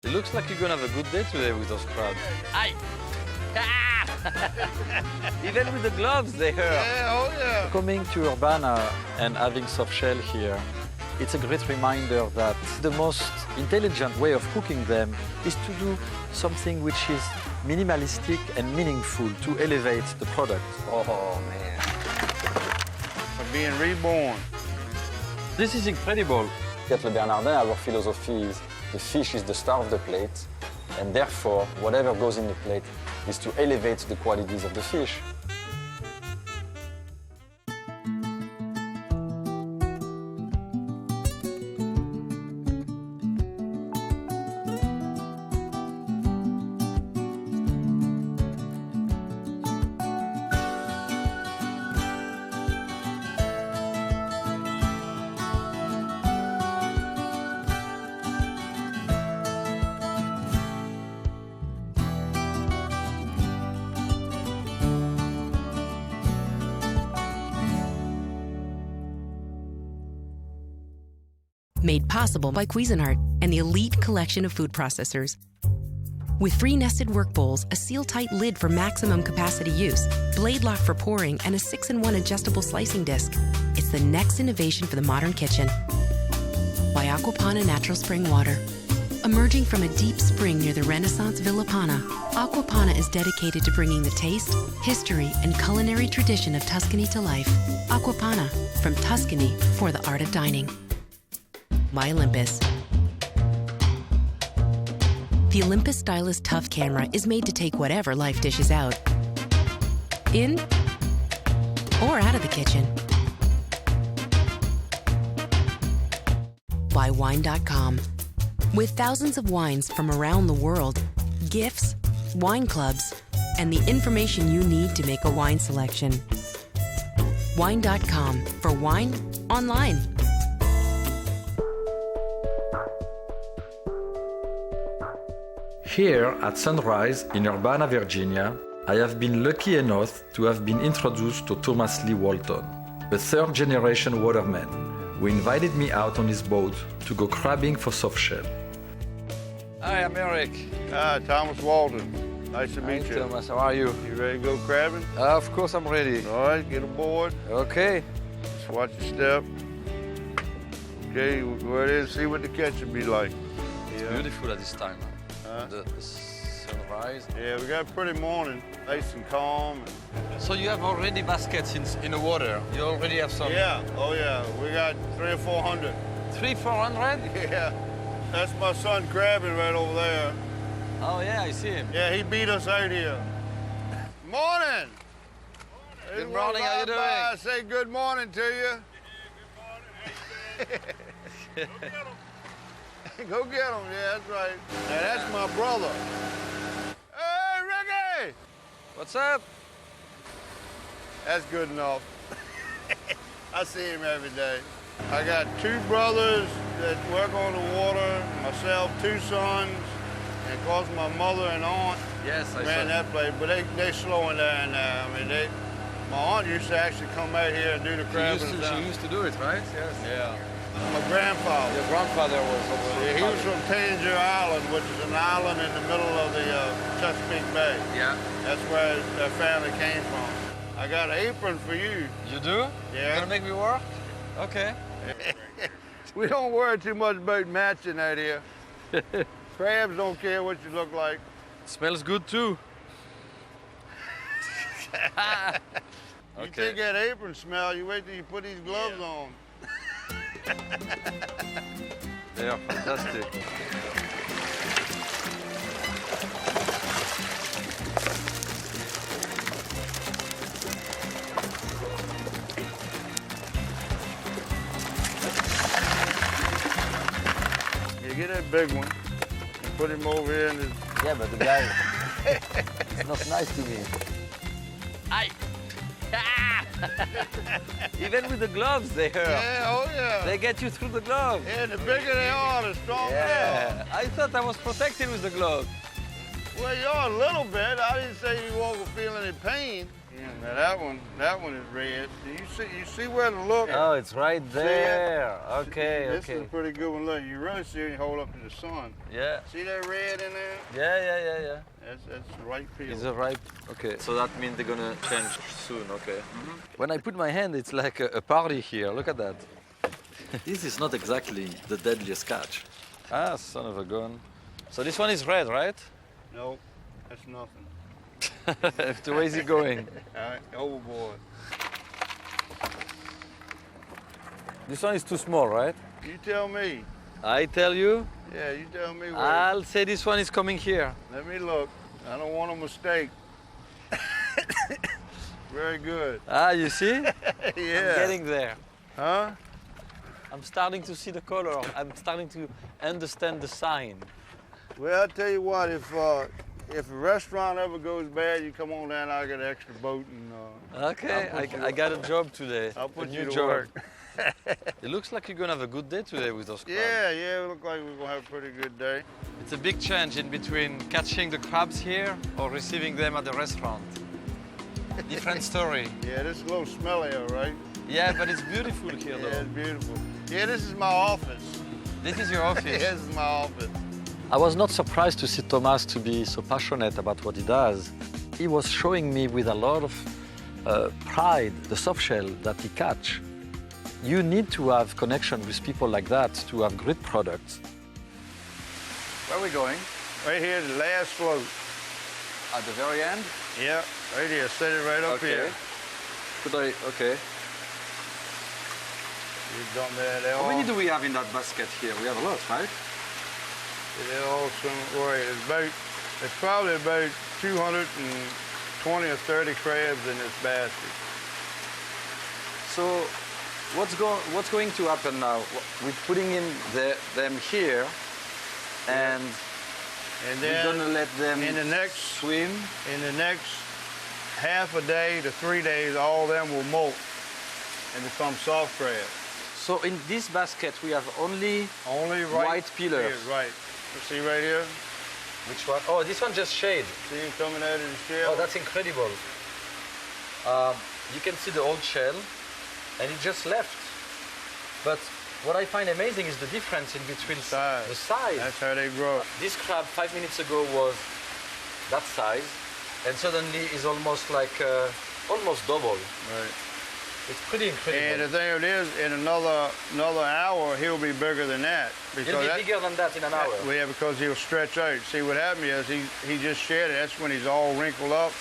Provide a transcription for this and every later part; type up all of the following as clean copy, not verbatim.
It looks like you're gonna have a good day today with those crabs. Aye! Even with the gloves, they hurt. Yeah, oh yeah. Coming to Urbana and having soft shell here, it's a great reminder that the most intelligent way of cooking them is to do something which is minimalistic and meaningful to elevate the product. Oh, man. For being reborn. This is incredible. At Le Bernardin, our philosophy is the fish is the star of the plate, and therefore, whatever goes in the plate is to elevate the qualities of the fish. Made possible by Cuisinart and the elite collection of food processors. With 3 nested work bowls, a seal-tight lid for maximum capacity use, blade lock for pouring, and a 6-in-1 adjustable slicing disc, it's the next innovation for the modern kitchen. By Aqua Panna Natural Spring Water. Emerging from a deep spring near the Renaissance Villa Panna, Aqua Panna is dedicated to bringing the taste, history, and culinary tradition of Tuscany to life. Aqua Panna, from Tuscany for the art of dining. By Olympus. The Olympus Stylus Tough Camera is made to take whatever life dishes out, in or out of the kitchen. By Wine.com. With thousands of wines from around the world, gifts, wine clubs, and the information you need to make a wine selection. Wine.com for wine online. Here at Sunrise in Urbana, Virginia, I have been lucky enough to have been introduced to Thomas Lee Walton, a third-generation waterman, who invited me out on his boat to go crabbing for soft shell. Hi, I'm Eric. Hi, Thomas Walton. Nice to meet you. Thomas, how are you? You ready to go crabbing? Of course I'm ready. All right, get aboard. Okay. Just watch your step. Okay, we'll go ahead and see what the catch will be like. It's beautiful at this time. The sunrise. Yeah, we got a pretty morning, nice and calm. So you have already baskets in the water? You already have some? Yeah, oh yeah, we got 300 or 400. 300-400? Yeah, that's my son crabbing right over there. Oh yeah, I see him. Yeah, he beat us out here. Morning! Good morning, how you doing? I say good morning to you. Good Go get him, yeah, that's right. Now, that's my brother. Hey, Ricky! What's up? That's good enough. I see him every day. I got 2 brothers that work on the water, myself, 2 sons, and of course my mother and aunt ran that place, but they slowing down now. I mean, my aunt used to actually come out here and do the crabbing. She used to do it, right? Yes. Yeah. My grandfather. Your grandfather was over Yeah, he was from Tangier Island, which is an island in the middle of the Chesapeake Bay. Yeah. That's where their family came from. I got an apron for you. You do? Yeah. You gonna make me work? Okay. We don't worry too much about matching out here. Crabs don't care what you look like. Smells good too. You take that apron smell, you wait till you put these gloves on. They are fantastic. You get that big one, and put him over here in the... Yeah, but the guy is not nice to me. Aye. Even with the gloves, they hurt. Yeah, oh yeah. They get you through the glove. Yeah, the bigger they are, the stronger they Yeah. I thought I was protected with the glove. are. Well, you are a little bit. I didn't say you won't feel any pain. Yeah, now that one is red. You see where the look? Oh, it's right there. Okay, This okay. is a pretty good one. Look, you really see it, you hold up to the sun. Yeah. See that red in there? Yeah. That's ripe peel. Is it ripe? Okay. So that means they're gonna change soon. Okay. When I put my hand, it's like a party here. Look at that. This is not exactly the deadliest catch. Ah, son of a gun. So this one is red, right? Nope, that's nothing. So where is he going? All right, overboard. This one is too small, right? You tell me. I tell you. Yeah, you tell me. Where. I'll say this one is coming here. Let me look. I don't want a mistake. Very good. Ah, you see? Yeah. I'm getting there. Huh? I'm starting to see the color. I'm starting to understand the sign. Well, I'll tell you what. If a restaurant ever goes bad, you come on down. I'll get an extra boat and. Okay, I got a job today. I'll put a you new to job. work. It looks like you're gonna have a good day today with those crabs. Yeah, it looks like we're gonna have a pretty good day. It's a big change in between catching the crabs here or receiving them at the restaurant. Different story. Yeah, this is a little smellier, right? Yeah, but it's beautiful here Yeah, though. it's beautiful. Yeah, this is my office. This is your office. Yeah, this is my office. I was not surprised to see Thomas to be so passionate about what he does. He was showing me with a lot of pride the soft shell that he catch. You need to have connection with people like that to have great products. Where are we going? Right here, the last float. At the very end? Yeah, right here. Set it right up here. Could I? Okay. You dump that How many do we have in that basket here? We have a lot, right? It all right. It's probably about 220 or 30 crabs in this basket. So, what's going to happen now? We're putting in them here, and And we're then gonna let them in the next swim. In the next half a day to 3 days, all of them will molt and become soft crab. So in this basket we have only Only white pillars. Right. You see right here? Which one? Oh, this one just shade. See him coming out of the shell? Oh, that's incredible. You can see the old shell, and it just left. But what I find amazing is the difference in between Size. the size. That's how they grow. This crab 5 minutes ago was that size, and suddenly is almost like almost double. Right. It's pretty incredible. And the thing of it is, in another hour, he'll be bigger than that. He'll be bigger than that in an hour. Yeah, because he'll stretch out. See, what happened is he just shed it. That's when he's all wrinkled up.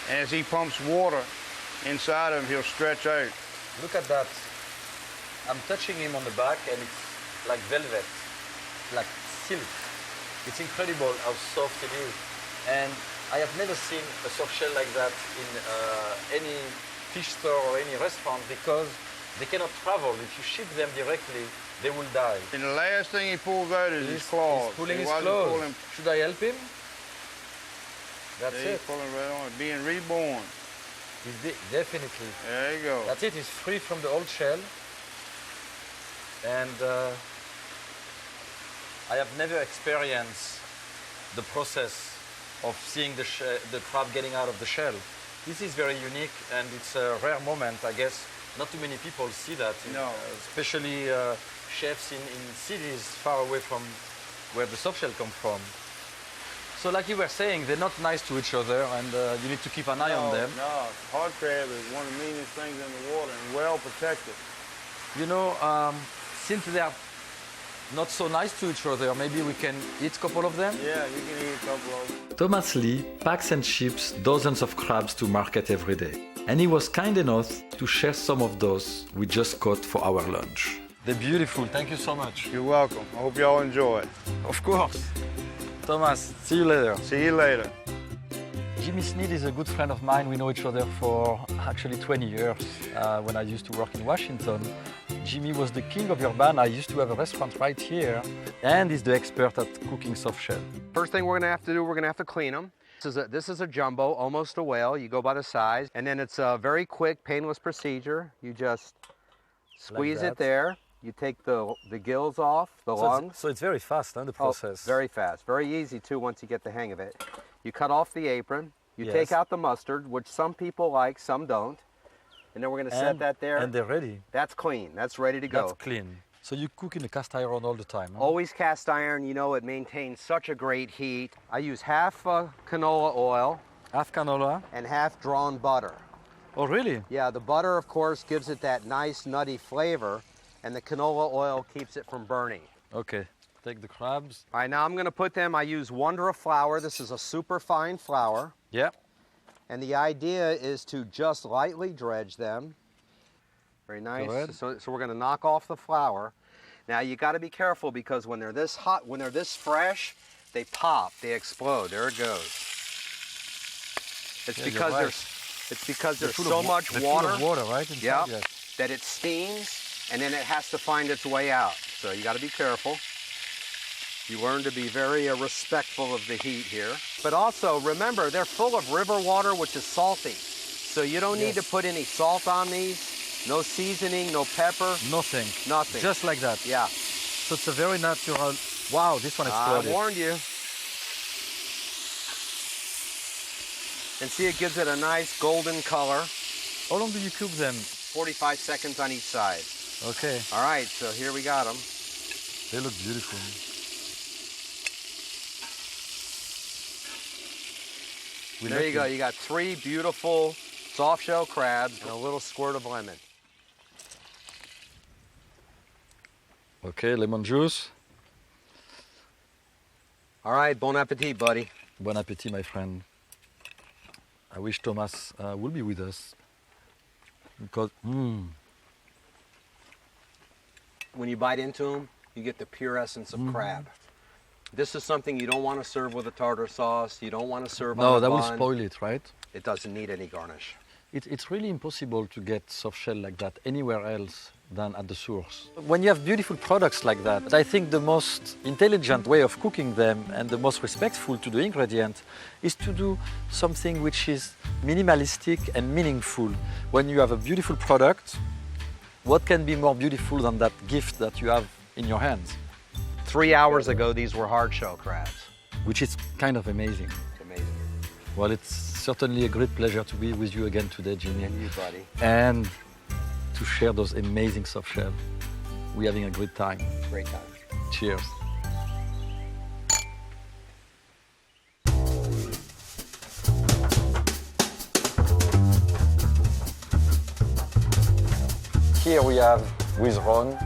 And as he pumps water inside of him, he'll stretch out. Look at that. I'm touching him on the back, and it's like velvet, like silk. It's incredible how soft it is. And I have never seen a soft shell like that in any fish store or any restaurant, because they cannot travel. If you ship them directly, they will die. And the last thing he pulls out is his claws. He's pulling See, his watch him claws. pull him. Should I help him? That's See, he's it. pulling right on it. Being reborn. Definitely. There you go. That's it. He's free from the old shell. And I have never experienced the process of seeing the crab getting out of the shell. This is very unique, and it's a rare moment, I guess. Not too many people see that, No. especially chefs in cities far away from where the soft shell come from. So like you were saying, they're not nice to each other, and you need to keep an eye on them. No, hard crab is one of the meanest things in the water and well protected. You know, since they are not so nice to each other, maybe we can eat a couple of them? Yeah, you can eat a couple of them. Thomas Lee packs and ships dozens of crabs to market every day, and he was kind enough to share some of those we just caught for our lunch. They're beautiful. Thank you so much. You're welcome. I hope y'all enjoy it. Of course. Thomas, see you later. See you later. Jimmy Sneed is a good friend of mine. We know each other for actually 20 years. When I used to work in Washington, Jimmy was the king of Urbanna. I used to have a restaurant right here, and he's the expert at cooking soft shell. First thing we're gonna have to do, we're gonna have to clean them. This is a jumbo, almost a whale. You go by the size, and then it's a very quick, painless procedure. You just squeeze that. it there. You take the gills off, the lungs. So it's very fast, huh, the Oh, process? very fast, very easy too once you get the hang of it. You cut off the apron, You Yes. take out the mustard, which some people like, some don't. And then we're going to set that there. And they're ready. That's clean. That's ready to go. That's clean. So you cook in a cast iron all the time, huh? Always cast iron, you know, it maintains such a great heat. I use half canola oil Half canola. and half drawn butter. Oh, really? Yeah, the butter, of course, gives it that nice nutty flavor, and the canola oil keeps it from burning. Okay. Take the crabs. All right, now I'm going to put them, I use Wondra flour. This is a super fine flour. Yeah. And the idea is to just lightly dredge them. Very nice. Go ahead. So we're going to knock off the flour. Now you got to be careful because when they're this hot, when they're this fresh, they pop, they explode. There it goes. It's Yeah, because you're right. there's so much They're water. full of water, right? Inside? Yeah, Yes. that it steams and then it has to find its way out. So you got to be careful. You learn to be very respectful of the heat here. But also remember, they're full of river water, which is salty. So you don't need to Yes. put any salt on these. No seasoning, no pepper, Nothing. nothing. Just like that. Yeah, So it's a very natural. Wow, this one I exploded. warned you. And see, it gives it a nice golden color. How long do you cook them? 45 seconds on each side. Okay. All right, so here we got them. They look beautiful. There you go. You got 3 beautiful soft shell crabs and a little squirt of lemon. Okay, lemon juice. All right, bon appetit, buddy. Bon appetit, my friend. I wish Thomas will be with us. Because, When you bite into them, you get the pure essence of crab. This is something you don't want to serve with a tartar sauce. You don't want to serve on no, a that will bun. spoil it, right? It doesn't need any garnish. It's really impossible to get soft shell like that anywhere else than at the source. When you have beautiful products like that, I think the most intelligent way of cooking them and the most respectful to the ingredient is to do something which is minimalistic and meaningful. When you have a beautiful product, what can be more beautiful than that gift that you have in your hands? 3 hours ago, these were hard shell crabs. Which is kind of amazing. It's amazing. Well, it's certainly a great pleasure to be with you again today, Jimmy. And you, buddy. And to share those amazing soft shell. We're having a great time. Great time. Cheers. Here we have, with Ron,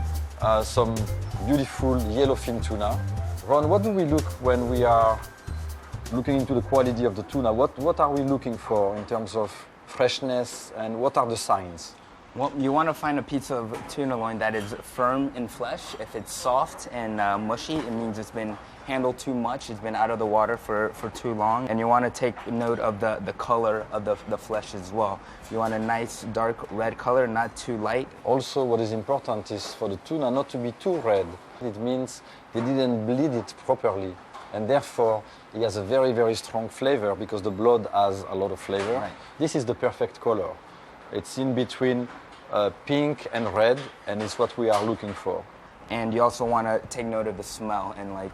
some beautiful yellow fin tuna. Ron, what do we look when we are looking into the quality of the tuna? What are we looking for in terms of freshness and what are the signs? Well, you want to find a piece of tuna loin that is firm in flesh. If it's soft and mushy, it means it's been handled too much. It's been out of the water for too long. And you want to take note of the color of the flesh as well. You want a nice dark red color, not too light. Also, what is important is for the tuna not to be too red. It means they didn't bleed it properly. And therefore, it has a very, very strong flavor because the blood has a lot of flavor. Right. This is the perfect color. It's in between pink and red, and it's what we are looking for. And you also want to take note of the smell, and like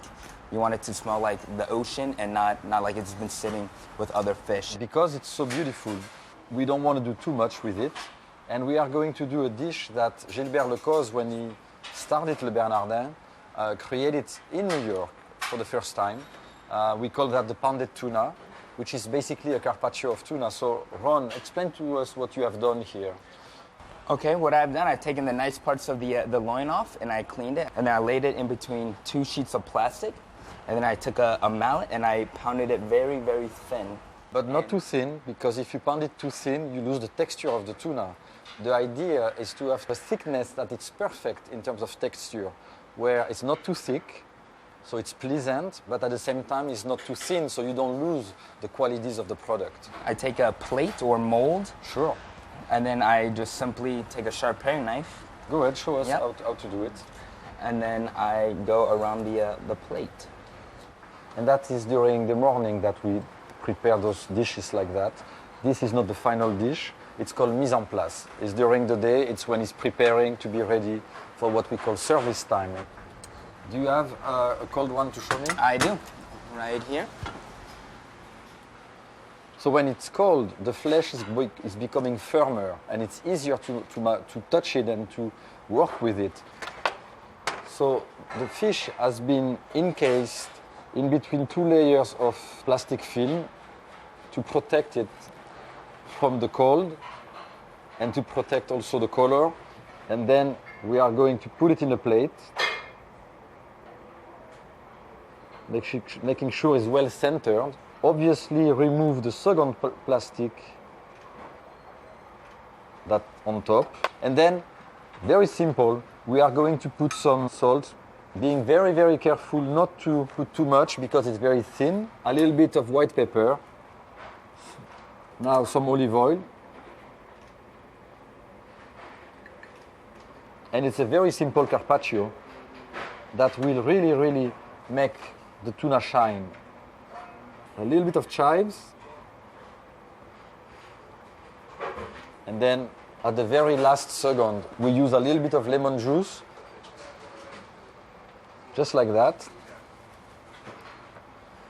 you want it to smell like the ocean and not like it's been sitting with other fish. Because it's so beautiful, we don't want to do too much with it. And we are going to do a dish that Gilbert Lecause, when he started Le Bernardin, created in New York for the first time. We call that the pounded tuna, which is basically a carpaccio of tuna. So Ron, explain to us what you have done here. Okay, what I've done, I've taken the nice parts of the loin off and I cleaned it, and then I laid it in between 2 sheets of plastic, and then I took a mallet and I pounded it very, very thin. But not too thin, because if you pound it too thin, you lose the texture of the tuna. The idea is to have a thickness that is perfect in terms of texture, where it's not too thick, so it's pleasant, but at the same time it's not too thin, so you don't lose the qualities of the product. I take a plate or mold, Sure. and then I just simply take a sharp paring knife, Go ahead, show us Yep. how to do it. and then I go around the plate. And that is during the morning that we prepare those dishes like that. This is not the final dish. It's called mise en place. It's during the day. It's when it's preparing to be ready for what we call service time. Do you have a cold one to show me? I do, right here. So when it's cold, the flesh is becoming firmer, and it's easier to touch it and to work with it. So the fish has been encased in between 2 layers of plastic film to protect it from the cold and to protect also the color. And then we are going to put it in a plate, making sure it's well centered. Obviously remove the second plastic that on top. And then, very simple, we are going to put some salt, being very, very careful not to put too much because it's very thin. A little bit of white pepper. Now some olive oil. And it's a very simple carpaccio that will really, really make the tuna shine. A little bit of chives. And then at the very last second, we use a little bit of lemon juice. Just like that.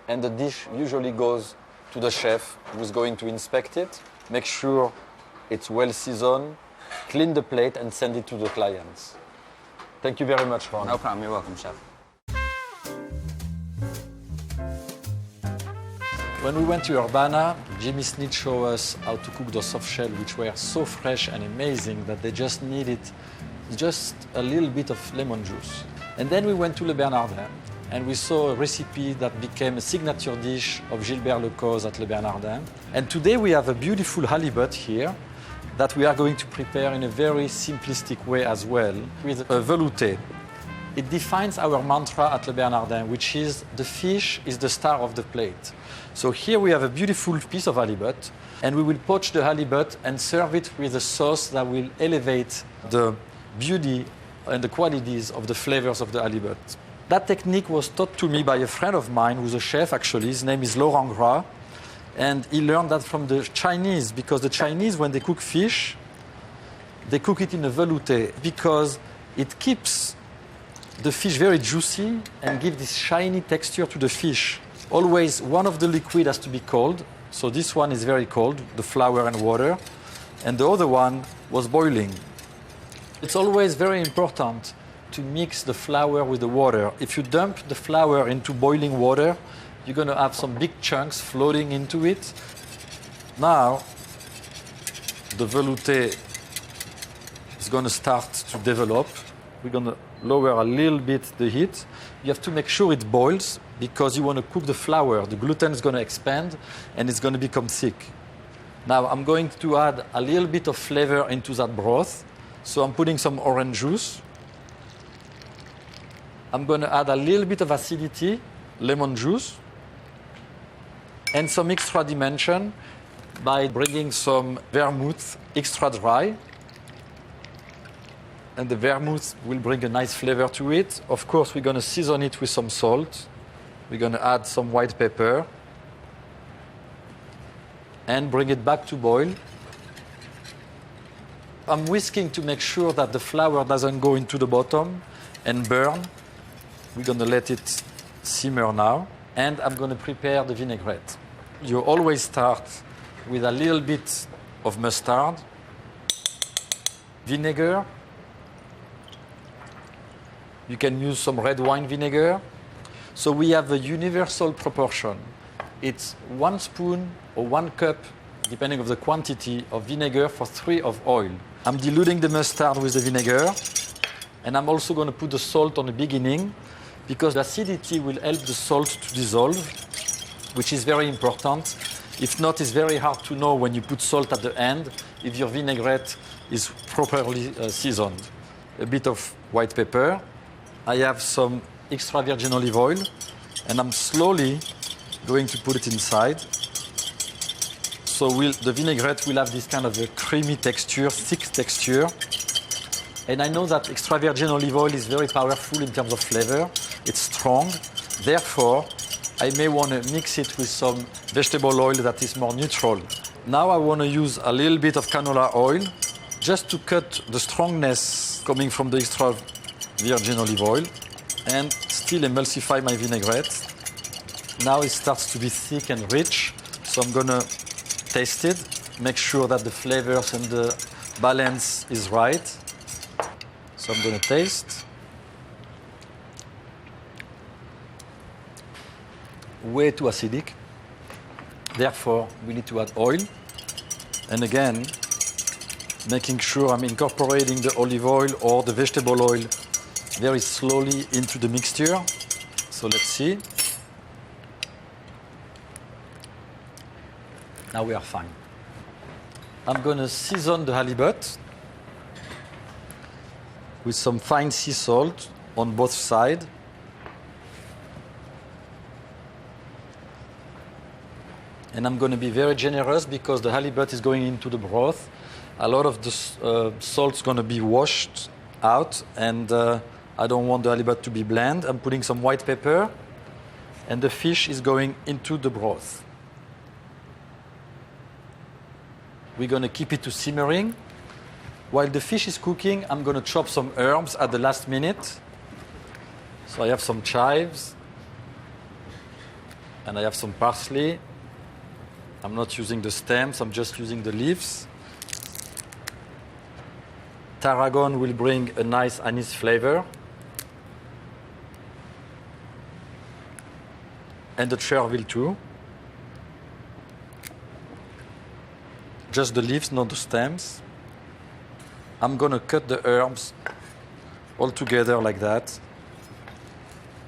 And the dish usually goes to the chef who's going to inspect it, make sure it's well seasoned, clean the plate and send it to the clients. Thank you very much, Ron. No problem, you're welcome, chef. When we went to Urbana, Jimmy Sneed showed us how to cook those soft shell, which were so fresh and amazing that they just needed just a little bit of lemon juice. And then we went to Le Bernardin, and we saw a recipe that became a signature dish of Gilbert Lecauze at Le Bernardin. And today we have a beautiful halibut here that we are going to prepare in a very simplistic way as well, with a velouté. It defines our mantra at Le Bernardin, which is the fish is the star of the plate. So here we have a beautiful piece of halibut, and we will poach the halibut and serve it with a sauce that will elevate the beauty and the qualities of the flavors of the halibut. That technique was taught to me by a friend of mine who's a chef, actually. His name is Laurent Gras, and he learned that from the Chinese, because the Chinese, when they cook fish, they cook it in a velouté because it keeps the fish very juicy and gives this shiny texture to the fish. Always one of the liquid has to be cold. So this one is very cold, the flour and water, and the other one was boiling. It's always very important to mix the flour with the water. If you dump the flour into boiling water, you're going to have some big chunks floating into it. Now, the velouté is going to start to develop. We're going to lower a little bit the heat. You have to make sure it boils because you want to cook the flour. The gluten is going to expand and it's going to become thick. Now I'm going to add a little bit of flavor into that broth. So I'm putting some orange juice. I'm going to add a little bit of acidity, lemon juice, and some extra dimension by bringing some vermouth extra dry. And the vermouth will bring a nice flavor to it. Of course, we're going to season it with some salt. We're going to add some white pepper and bring it back to boil. I'm whisking to make sure that the flour doesn't go into the bottom and burn. We're going to let it simmer now. And I'm going to prepare the vinaigrette. You always start with a little bit of mustard, vinegar. You can use some red wine vinegar. So we have a universal proportion. It's 1 spoon or 1 cup, depending on the quantity of vinegar for 3 of oil. I'm diluting the mustard with the vinegar, and I'm also going to put the salt on the beginning because the acidity will help the salt to dissolve, which is very important. If not, it's very hard to know when you put salt at the end if your vinaigrette is properly seasoned. A bit of white pepper. I have some extra virgin olive oil, and I'm slowly going to put it inside. So the vinaigrette will have this kind of a creamy texture, thick texture. And I know that extra virgin olive oil is very powerful in terms of flavor. It's strong. Therefore, I may want to mix it with some vegetable oil that is more neutral. Now I want to use a little bit of canola oil just to cut the strongness coming from the extra virgin olive oil and still emulsify my vinaigrette. Now it starts to be thick and rich, so I'm gonna taste it, make sure that the flavors and the balance is right. So I'm gonna taste. Way too acidic. Therefore, we need to add oil. And again, making sure I'm incorporating the olive oil or the vegetable oil very slowly into the mixture. So let's see. Now we are fine. I'm gonna season the halibut with some fine sea salt on both sides. And I'm gonna be very generous because the halibut is going into the broth. A lot of the salt's gonna be washed out, and I don't want the halibut to be bland. I'm putting some white pepper, and the fish is going into the broth. We're gonna keep it to simmering. While the fish is cooking, I'm gonna chop some herbs at the last minute. So I have some chives, and I have some parsley. I'm not using the stems, I'm just using the leaves. Tarragon will bring a nice anise flavor. And the chervil too. Just the leaves, not the stems. I'm gonna cut the herbs all together like that.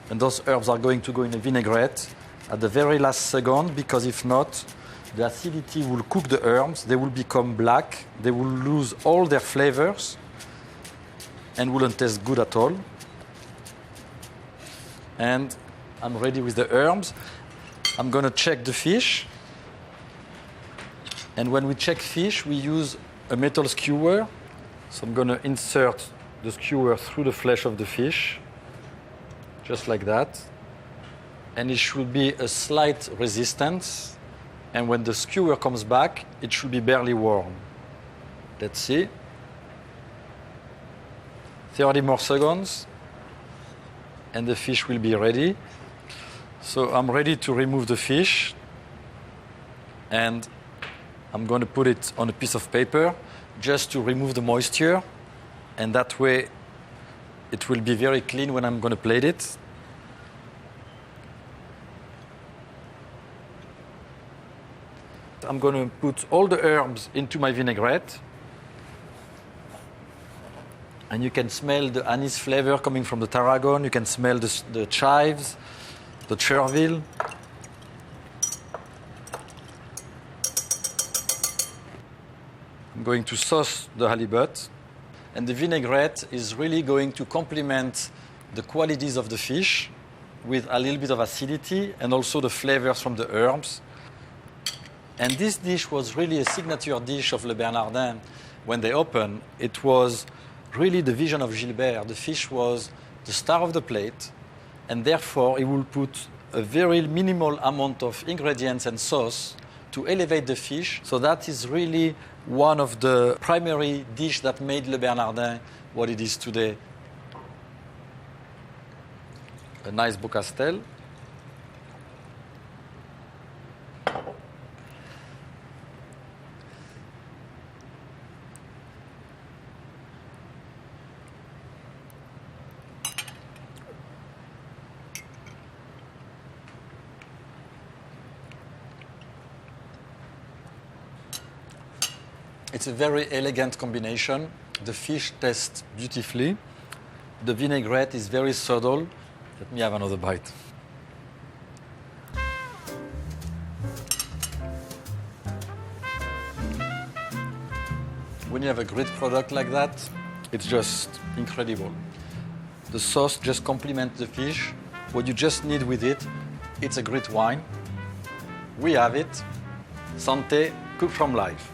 And those herbs are going to go in a vinaigrette at the very last second, because if not, the acidity will cook the herbs, they will become black, they will lose all their flavors and wouldn't taste good at all. And I'm ready with the herbs. I'm gonna check the fish. And when we check fish, we use a metal skewer. So I'm gonna insert the skewer through the flesh of the fish, just like that. And it should be a slight resistance. And when the skewer comes back, it should be barely warm. Let's see. 30 more seconds, and the fish will be ready. So I'm ready to remove the fish, and I'm going to put it on a piece of paper just to remove the moisture, and that way it will be very clean when I'm going to plate it. I'm going to put all the herbs into my vinaigrette. And you can smell the anise flavor coming from the tarragon. You can smell the chives, the chervil. I'm going to sauce the halibut. And the vinaigrette is really going to complement the qualities of the fish with a little bit of acidity and also the flavors from the herbs. And this dish was really a signature dish of Le Bernardin. When they opened, it was really the vision of Gilbert. The fish was the star of the plate, and therefore he will put a very minimal amount of ingredients and sauce to elevate the fish. So that is really one of the primary dishes that made Le Bernardin what it is today. A nice Beaucastel. It's a very elegant combination. The fish tastes beautifully. The vinaigrette is very subtle. Let me have another bite. When you have a great product like that, it's just incredible. The sauce just complements the fish. What you just need with it, it's a great wine. We have it. Santé, cooked from life.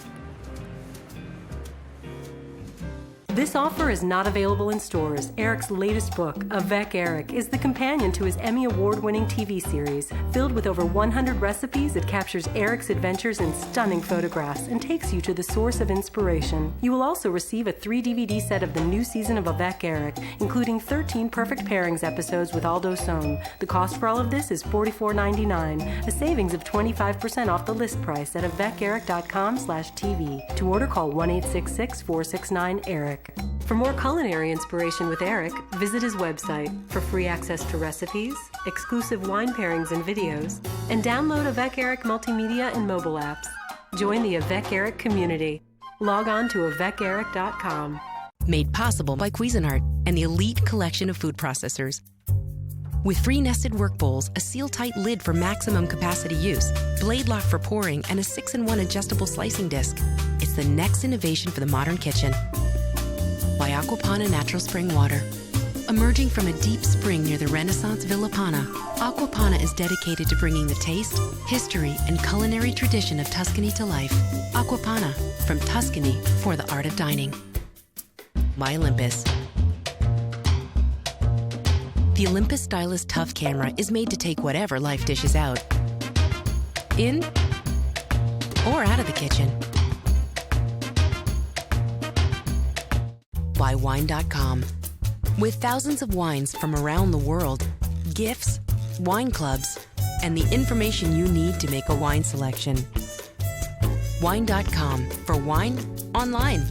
This offer is not available in stores. Eric's latest book, Avec Eric, is the companion to his Emmy Award-winning TV series. Filled with over 100 recipes, it captures Eric's adventures in stunning photographs and takes you to the source of inspiration. You will also receive a 3-DVD set of the new season of Avec Eric, including 13 Perfect Pairings episodes with Aldo Sohn. The cost for all of this is $44.99, a savings of 25% off the list price at aveceric.com/TV. To order, call 1-866-469-ERIC. For more culinary inspiration with Eric, visit his website for free access to recipes, exclusive wine pairings and videos, and download Avec Eric multimedia and mobile apps. Join the Avec Eric community. Log on to aveceric.com. Made possible by Cuisinart and the elite collection of food processors. With 3 nested work bowls, a seal-tight lid for maximum capacity use, blade lock for pouring, and a 6-in-1 adjustable slicing disc, it's the next innovation for the modern kitchen. By Aquapana Natural Spring Water. Emerging from a deep spring near the Renaissance Villa Pana, Aquapana is dedicated to bringing the taste, history, and culinary tradition of Tuscany to life. Aquapana, from Tuscany for the art of dining. By Olympus. The Olympus Stylus Tough Camera is made to take whatever life dishes out, in or out of the kitchen. By Wine.com. With thousands of wines from around the world, gifts, wine clubs, and the information you need to make a wine selection. Wine.com, for wine online.